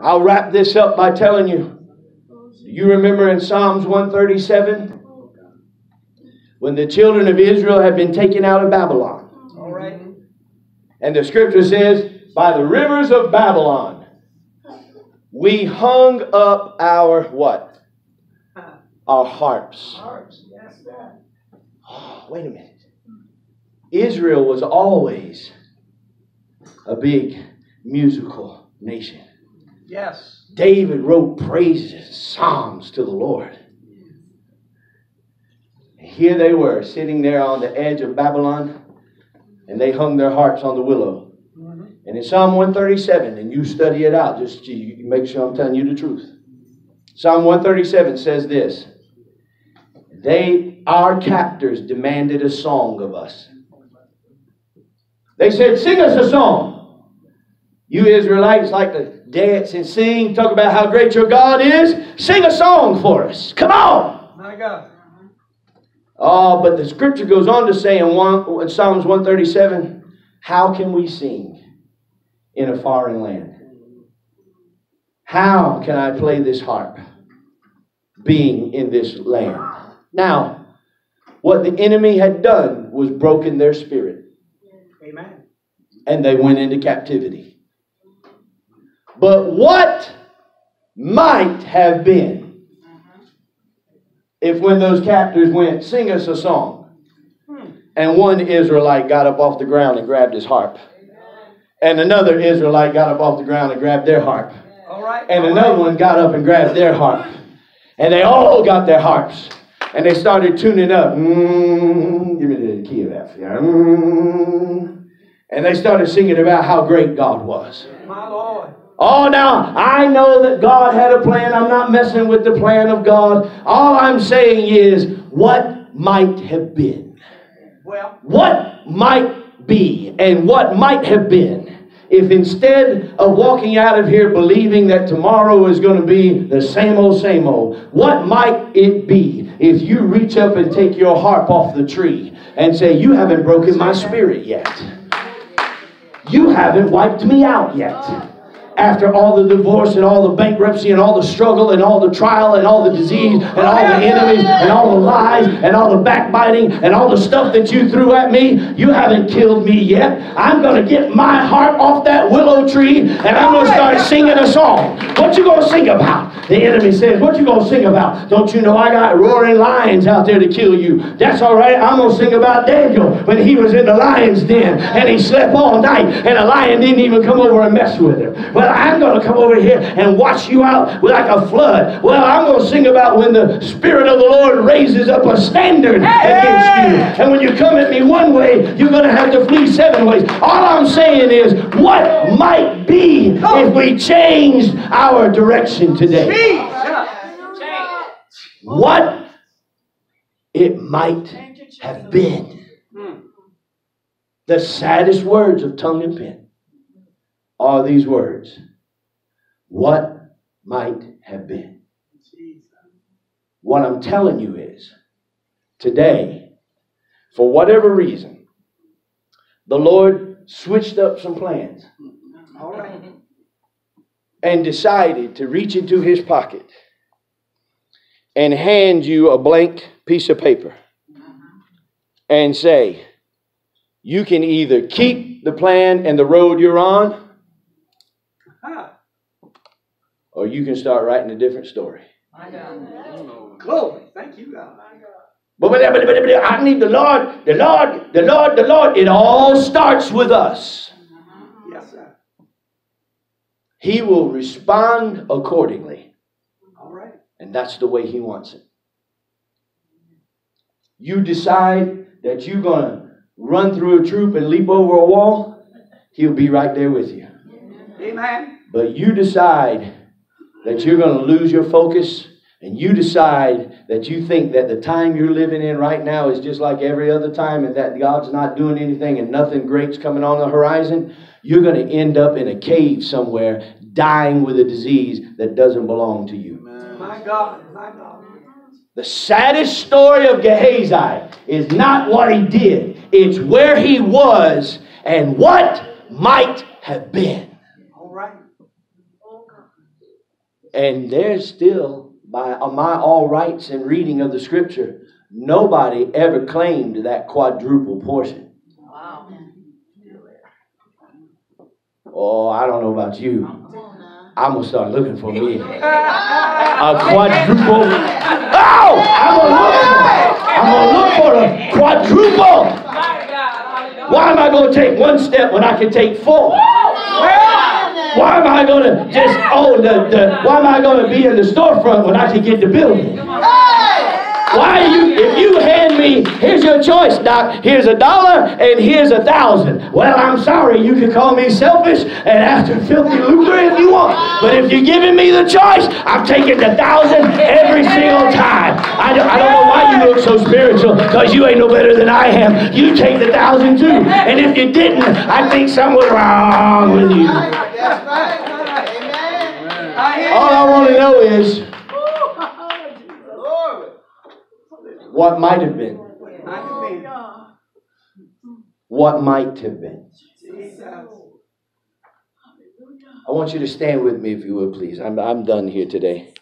I'll wrap this up by telling you, you remember in Psalms 137 when the children of Israel had been taken out of Babylon. All right. And the scripture says, by the rivers of Babylon, we hung up our what? Our harps. Oh, wait a minute. Israel was always a big musical nation. Yes. David wrote praises, psalms to the Lord. And here they were sitting there on the edge of Babylon, and they hung their harps on the willow. And in Psalm 137, and you study it out, just you make sure I'm telling you the truth. Psalm 137 says this: our captors demanded a song of us. They said, sing us a song. You Israelites like to dance and sing, talk about how great your God is. Sing a song for us. Come on. My God. Oh, but the scripture goes on to say in Psalms 137, how can we sing in a foreign land? How can I play this harp being in this land? Now, what the enemy had done was broken their spirit. Amen. And they went into captivity. But what might have been if when those captors went, sing us a song, and one Israelite got up off the ground and grabbed his harp, and another Israelite got up off the ground and grabbed their harp, and another one got up and grabbed their harp, and they all got their harps, and they started tuning up. Give me the key of that. And they started singing about how great God was. My Lord. Oh, now, I know that God had a plan. I'm not messing with the plan of God. All I'm saying is, what might have been? Well, what might be and what might have been if instead of walking out of here believing that tomorrow is going to be the same old, what might it be if you reach up and take your harp off the tree and say, you haven't broken my spirit yet. You haven't wiped me out yet. After all the divorce and all the bankruptcy and all the struggle and all the trial and all the disease and all the enemies and all the lies and all the backbiting and all the stuff that you threw at me, you haven't killed me yet. I'm going to get my harp off that willow tree and I'm going to start singing a song. What you going to sing about? The enemy says, what you going to sing about? Don't you know I got roaring lions out there to kill you? That's all right. I'm going to sing about Daniel when he was in the lion's den and he slept all night and a lion didn't even come over and mess with him. Well, I'm going to come over here and wash you out like a flood. Well, I'm going to sing about when the Spirit of the Lord raises up a standard against you. And when you come at me one way, you're going to have to flee 7 ways. All I'm saying is, what might be if we changed our direction today? What it might have been. The saddest words of tongue and pen are these words. What might have been. What I'm telling you is, today, for whatever reason, the Lord switched up some plans. All right. And decided to reach into his pocket and hand you a blank piece of paper and say, you can either keep the plan and the road you're on, or you can start writing a different story. Glory. Thank you, God. But I need the Lord. It all starts with us. Yes, sir. He will respond accordingly. All right. And that's the way he wants it. You decide that you're going to run through a troop and leap over a wall, he'll be right there with you. Amen. But you decide that you're going to lose your focus, and you decide that you think that the time you're living in right now is just like every other time and that God's not doing anything and nothing great's coming on the horizon, you're going to end up in a cave somewhere dying with a disease that doesn't belong to you. My God. My God. The saddest story of Gehazi is not what he did. It's where he was and what might have been. All right. And there's still, by my all rights and reading of the scripture, nobody ever claimed that quadruple portion. Wow. Oh, I don't know about you. I'm going to start looking for me a quadruple. Oh, I'm going to look for a quadruple. Why am I going to take one step when I can take four? Why am I going to just, why am I going to be in the storefront when I can get the building? Why if you hand me, here's your choice, Doc, here's $1 and here's 1,000. Well, I'm sorry, you can call me selfish and after filthy lucre if you want. But if you're giving me the choice, I'm taking the 1,000 every single time. I don't know why you look so spiritual, because you ain't no better than I am. You take the 1,000 too. And if you didn't, I think something was wrong with you. That's right. Amen. All I want to know is what might have been. What might have been. I want you to stand with me if you would, please. I'm done here today.